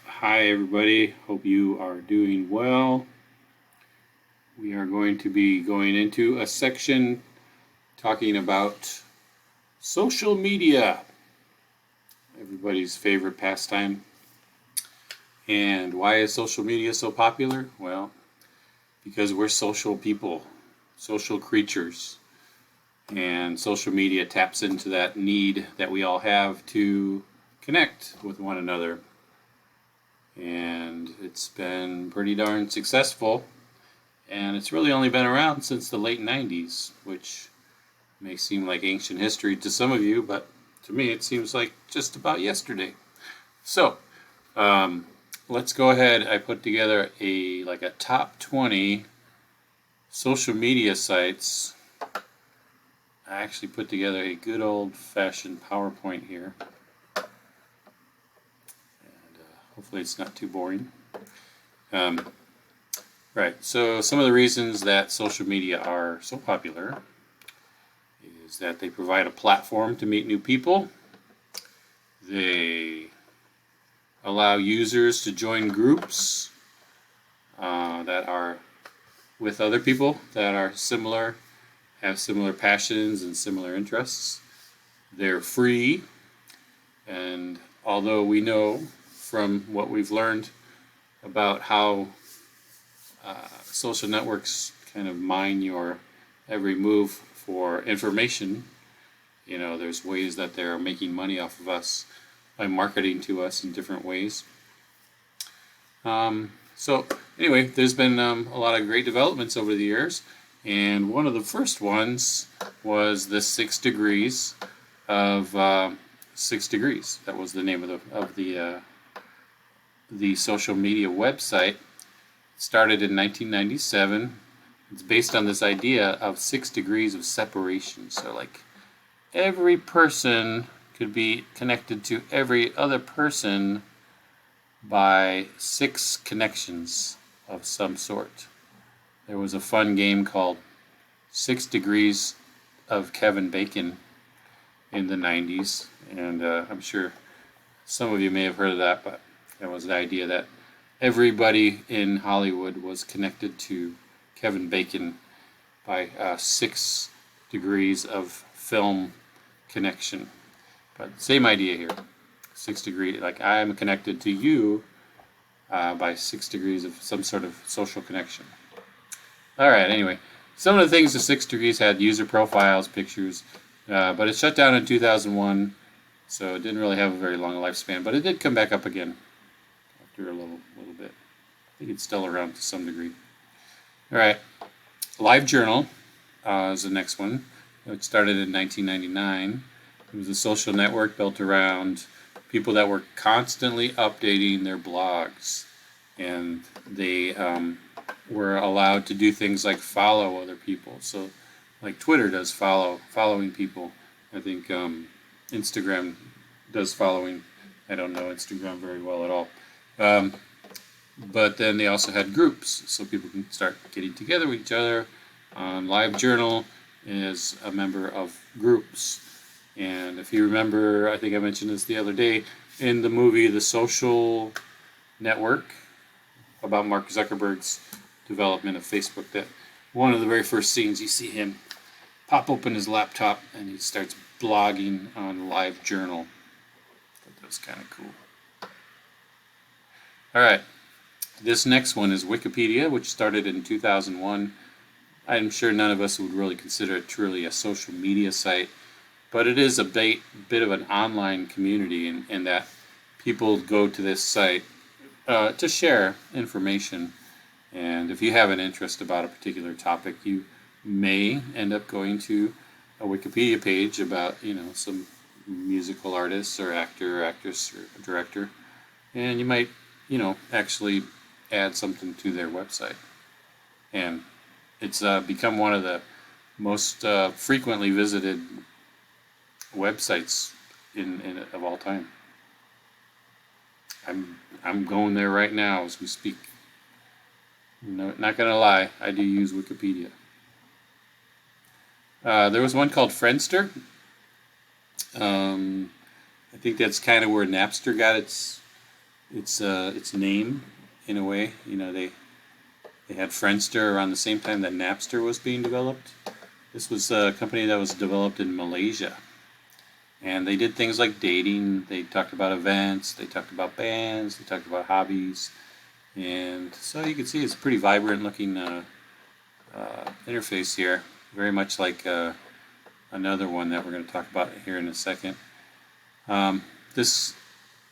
Hi, everybody. Hope you are doing well. We are going to be going into a section talking about social media, everybody's favorite pastime. And why is social media so popular? Well, because we're social people, social creatures. And social media taps into that need that we all have to connect with one another. And it's been pretty darn successful. And it's really only been around since the late 90s, which may seem like ancient history to some of you, but to me it seems like just about yesterday. So, let's go ahead. I put together a top 20 social media sites. I actually put together a good old-fashioned PowerPoint here, and hopefully it's not too boring. Right, so some of the reasons that social media are so popular is that they provide a platform to meet new people. They allow users to join groups that are with other people that are similar, have similar passions and similar interests. They're free, and although we know from what we've learned about how social networks kind of mine your every move for information, there's ways that they're making money off of us by marketing to us in different ways. So anyway, there's been a lot of great developments over the years, and one of the first ones was the 6 degrees of 6 degrees. That was the name of the social media website. It started in 1997. It's based on this idea of 6 degrees of separation. So like every person could be connected to every other person by 6 connections of some sort. There was a fun game called 6 Degrees of Kevin Bacon in the 90s, and I'm sure some of you may have heard of that, but that was the idea that everybody in Hollywood was connected to Kevin Bacon by 6 degrees of film connection. But same idea here. 6 degrees, like I'm connected to you by 6 degrees of some sort of social connection. All right, anyway, some of the things the 6 degrees had user profiles, pictures, but it shut down in 2001, so it didn't really have a very long lifespan, but it did come back up again after a little bit. I think it's still around to some degree. All right, LiveJournal is the next one. It started in 1999. It was a social network built around people that were constantly updating their blogs, and they were allowed to do things like follow other people. So, like Twitter does following people. I think Instagram does following. I don't know Instagram very well at all. But then they also had groups, so people can start getting together with each other. LiveJournal is a member of groups. And if you remember, I think I mentioned this the other day, in the movie The Social Network, about Mark Zuckerberg's development of Facebook, that one of the very first scenes, you see him pop open his laptop and he starts blogging on LiveJournal. I thought that was kind of cool. All right, this next one is Wikipedia, which started in 2001. I'm sure none of us would really consider it truly a social media site, but it is a bit of an online community in that people go to this site to share information. And if you have an interest about a particular topic, you may end up going to a Wikipedia page about, some musical artist or actor or actress or director. And you might, actually add something to their website. And it's become one of the most frequently visited websites of all time. I'm going there right now as we speak. No, not gonna lie, I do use Wikipedia. There was one called Friendster. I think that's kind of where Napster got its its name in a way. You know, they had Friendster around the same time that Napster was being developed. This was a company that was developed in Malaysia. And they did things like dating, they talked about events, they talked about bands, they talked about hobbies. And so you can see it's a pretty vibrant looking interface here. Very much like another one that we're going to talk about here in a second. This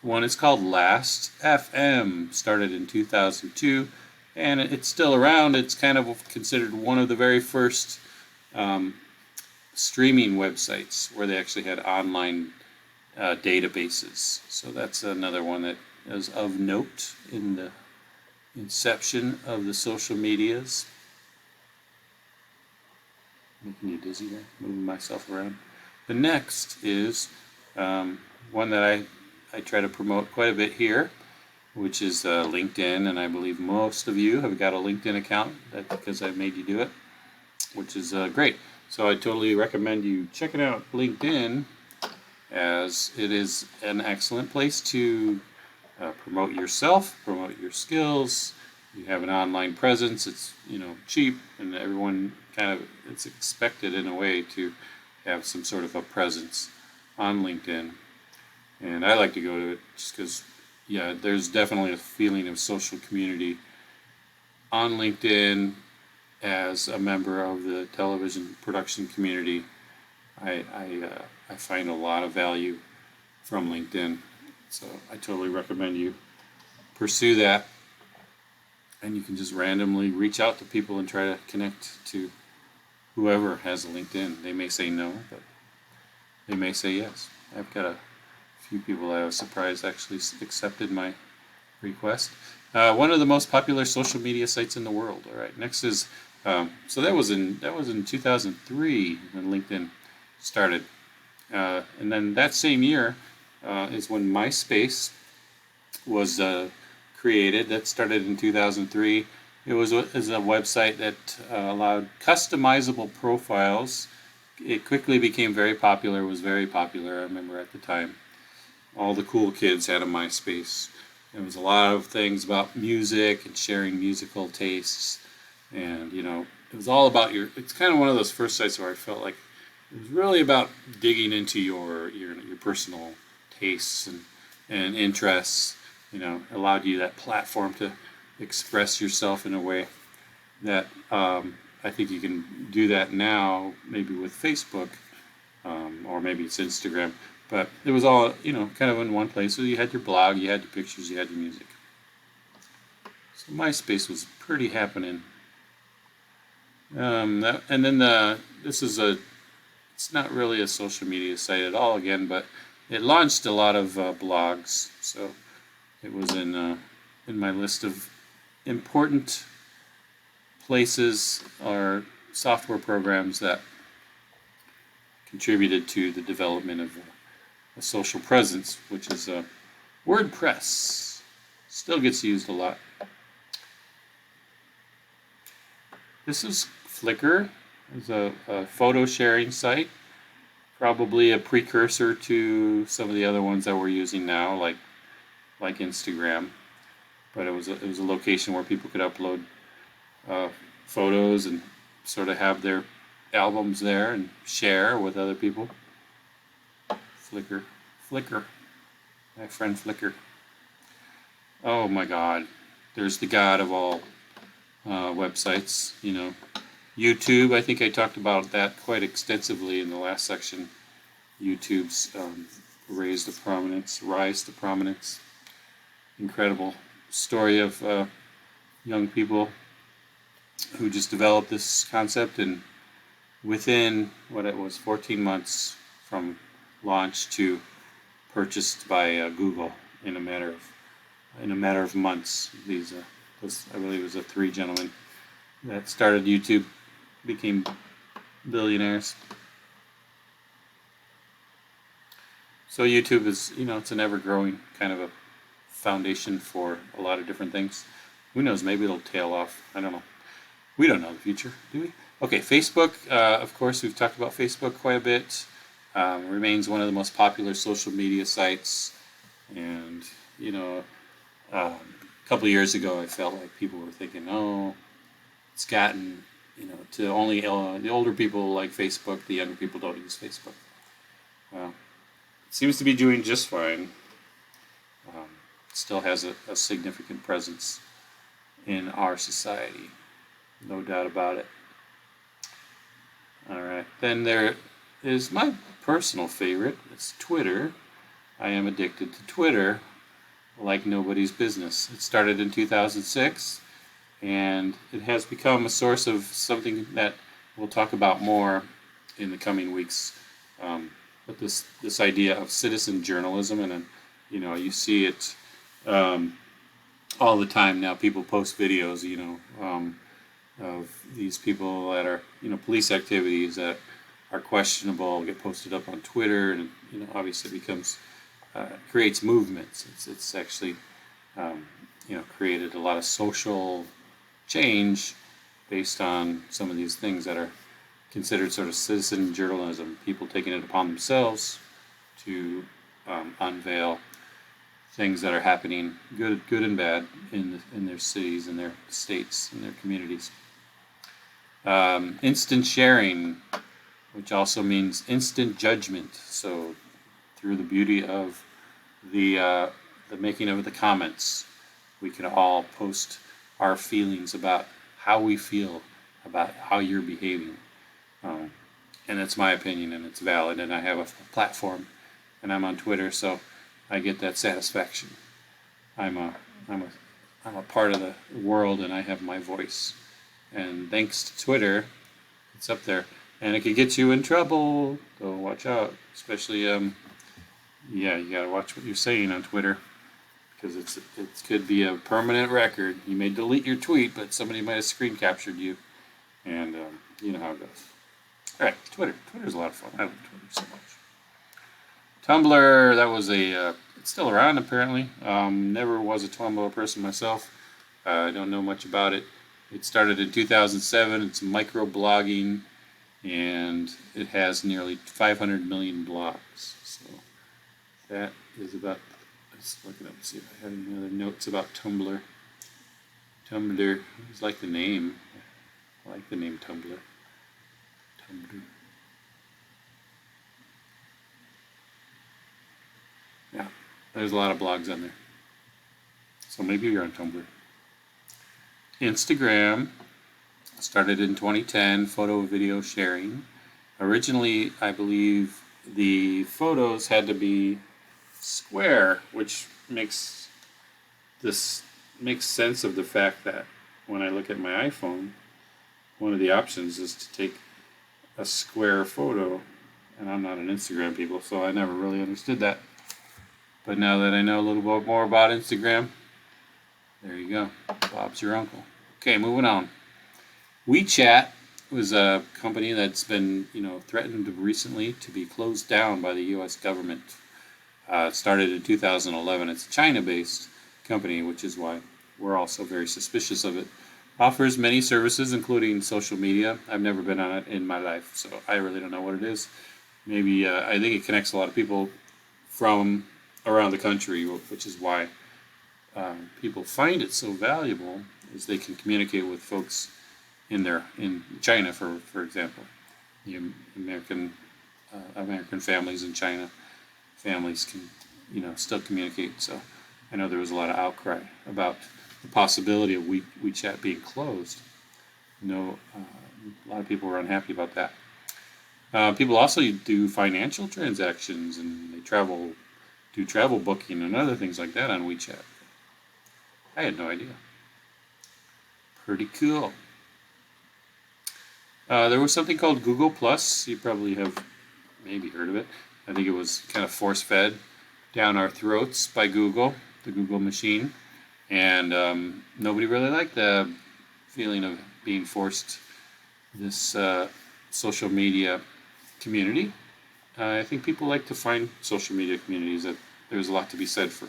one is called Last FM, started in 2002, and it's still around. It's kind of considered one of the very first streaming websites where they actually had online databases. So that's another one that is of note in the inception of the social medias. Making you dizzy there, moving myself around. The next is one that I try to promote quite a bit here, which is LinkedIn, and I believe most of you have got a LinkedIn account. That's because I made you do it, which is great. So I totally recommend you checking out LinkedIn, as it is an excellent place to promote yourself, promote your skills. You have an online presence. It's cheap, and everyone it's expected in a way to have some sort of a presence on LinkedIn. And I like to go to it just because, yeah, there's definitely a feeling of social community on LinkedIn. As a member of the television production community, I find a lot of value from LinkedIn. So I totally recommend you pursue that. And you can just randomly reach out to people and try to connect to whoever has a LinkedIn. They may say no, but they may say yes. I've got a few people that I was surprised actually accepted my request. One of the most popular social media sites in the world. All right, next is so that was in 2003 when LinkedIn started, and then that same year is when MySpace was created. That started in 2003. It was a website that allowed customizable profiles. It quickly became very popular. It was very popular. I remember at the time, all the cool kids had a MySpace. There was a lot of things about music and sharing musical tastes, and it was all about it's kind of one of those first sites where I felt like it was really about digging into your personal tastes and interests. Allowed you that platform to express yourself in a way that I think you can do that now, maybe with Facebook, or maybe it's Instagram. But it was all, kind of in one place. So you had your blog, you had your pictures, you had your music. So MySpace was pretty happening. This is it's not really a social media site at all again, but it launched a lot of blogs. So it was in my list of important places or software programs that contributed to the development of a social presence, which is WordPress. Still gets used a lot. This is Flickr. It's a photo sharing site, probably a precursor to some of the other ones that we're using now, like Instagram. But it was a location where people could upload photos and sort of have their albums there and share with other people. Flickr, my friend Flickr. Oh my God, there's the god of all websites. YouTube. I think I talked about that quite extensively in the last section. YouTube's rise to prominence. Incredible story of young people who just developed this concept, and within 14 months from launch to purchased by Google in a matter of months. I believe it was the three gentlemen that started YouTube became billionaires. So YouTube is, it's an ever-growing kind of a foundation for a lot of different things. Who knows? Maybe it'll tail off. I don't know. We don't know the future, do we? Okay, Facebook. Of course, we've talked about Facebook quite a bit. Remains one of the most popular social media sites, and A couple of years ago, I felt like people were thinking, "Oh, it's gotten to only the older people like Facebook, the younger people don't use Facebook." Well, it seems to be doing just fine. It still has a significant presence in our society, no doubt about it. All right, then there is my personal favorite. It's Twitter. I am addicted to Twitter like nobody's business. It started in 2006, and it has become a source of something that we'll talk about more in the coming weeks. But this idea of citizen journalism, and you see it all the time now. People post videos, of these people that are police activities that are questionable get posted up on Twitter, and obviously becomes creates movements. It's actually created a lot of social change based on some of these things that are considered sort of citizen journalism. People taking it upon themselves to unveil things that are happening, good and bad, in their cities, in their states, in their communities. Instant sharing, which also means instant judgment. So through the beauty of the making of the comments, we can all post our feelings about how we feel about how you're behaving. And it's my opinion, and it's valid, and I have a platform, and I'm on Twitter, so I get that satisfaction. I'm a part of the world, and I have my voice. And thanks to Twitter, it's up there, and it can get you in trouble. So watch out, especially you gotta watch what you're saying on Twitter, because it could be a permanent record. You may delete your tweet, but somebody might have screen captured you, and you know how it goes. All right, Twitter. Twitter's a lot of fun. I love Twitter so much. Tumblr, that was it's still around apparently. Never was a Tumblr person myself. I don't know much about it. It started in 2007. It's microblogging, and it has nearly 500 million blogs. So that is about. Let's look it up and see if I have any other notes about Tumblr. Tumblr, I just like the name. I like the name Tumblr. Tumblr. Yeah, there's a lot of blogs on there. So maybe you're on Tumblr. Instagram started in 2010, photo video sharing. Originally, I believe the photos had to be square, which makes sense of the fact that when I look at my iPhone, one of the options is to take a square photo, and I'm not an Instagram people, so I never really understood that. But now that I know a little bit more about Instagram, there you go. Bob's your uncle. Okay, moving on. WeChat was a company that's been, threatened recently to be closed down by the U.S. government. It started in 2011. It's a China-based company, which is why we're also very suspicious of it. Offers many services, including social media. I've never been on it in my life, so I really don't know what it is. Maybe I think it connects a lot of people from around the country, which is why people find it so valuable, is they can communicate with folks in China, for example. The American families in China, families can still communicate. So I know there was a lot of outcry about the possibility of WeChat being closed. A lot of people were unhappy about that. People also do financial transactions, and they do travel booking and other things like that on WeChat. I had no idea. Pretty cool. There was something called Google Plus. You probably have maybe heard of it. I think it was kind of force-fed down our throats by Google, the Google machine. And nobody really liked the feeling of being forced this social media community. I think people like to find social media communities that there's a lot to be said for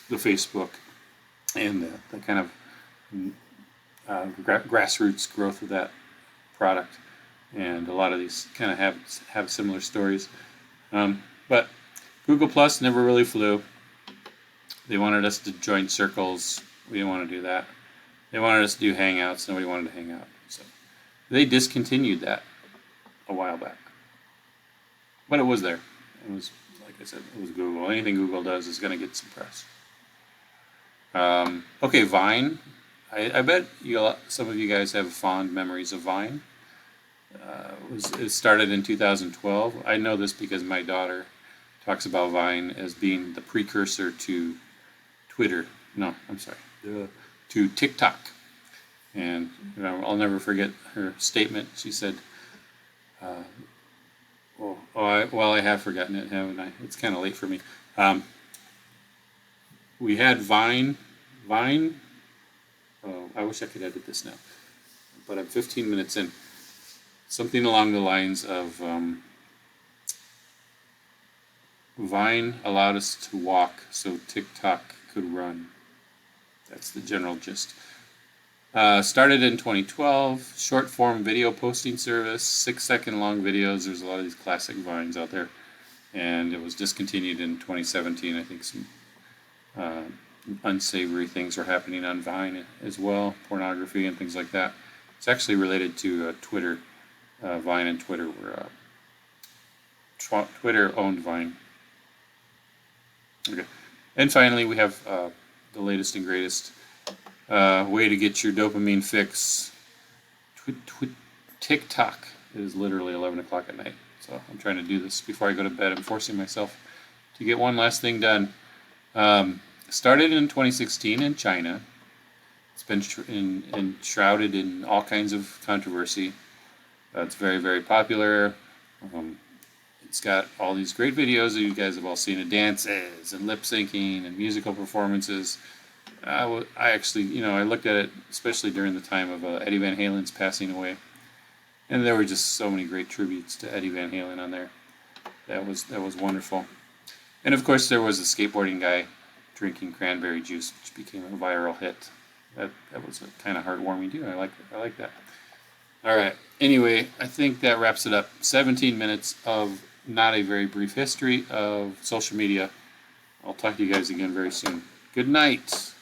the Facebook and the kind of grassroots growth of that product. And a lot of these kind of have similar stories. But Google Plus never really flew. They wanted us to join circles. We didn't want to do that. They wanted us to do hangouts. Nobody wanted to hang out. So they discontinued that a while back. But it was there. It was, like I said, it was Google. Anything Google does is going to get some press. Okay, Vine. I bet some of you guys have fond memories of Vine. It started in 2012. I know this because my daughter talks about Vine as being the precursor to Twitter. No, I'm sorry, to TikTok. And I'll never forget her statement. She said, I have forgotten it, haven't I? It's kind of late for me. We had Vine. Oh, I wish I could edit this now, but I'm 15 minutes in. Something along the lines of Vine allowed us to walk so TikTok could run. That's the general gist. Started in 2012, short form video posting service, 6-second long videos. There's a lot of these classic Vines out there. And it was discontinued in 2017. I think some unsavory things were happening on Vine as well, pornography and things like that. It's actually related to Twitter. Vine and Twitter were Twitter owned Vine. Okay, and finally we have the latest and greatest way to get your dopamine fix. TikTok. It is literally 11 o'clock at night, so I'm trying to do this before I go to bed. I'm forcing myself to get one last thing done. Started in 2016 in China. It's been shrouded in all kinds of controversy. It's very, very popular. It's got all these great videos that you guys have all seen of dances and lip syncing and musical performances. I actually, I looked at it, especially during the time of Eddie Van Halen's passing away, and there were just so many great tributes to Eddie Van Halen on there. That was wonderful. And of course, there was a skateboarding guy drinking cranberry juice, which became a viral hit. That was kind of heartwarming too. I like that. All right. Anyway, I think that wraps it up. 17 minutes of not a very brief history of social media. I'll talk to you guys again very soon. Good night.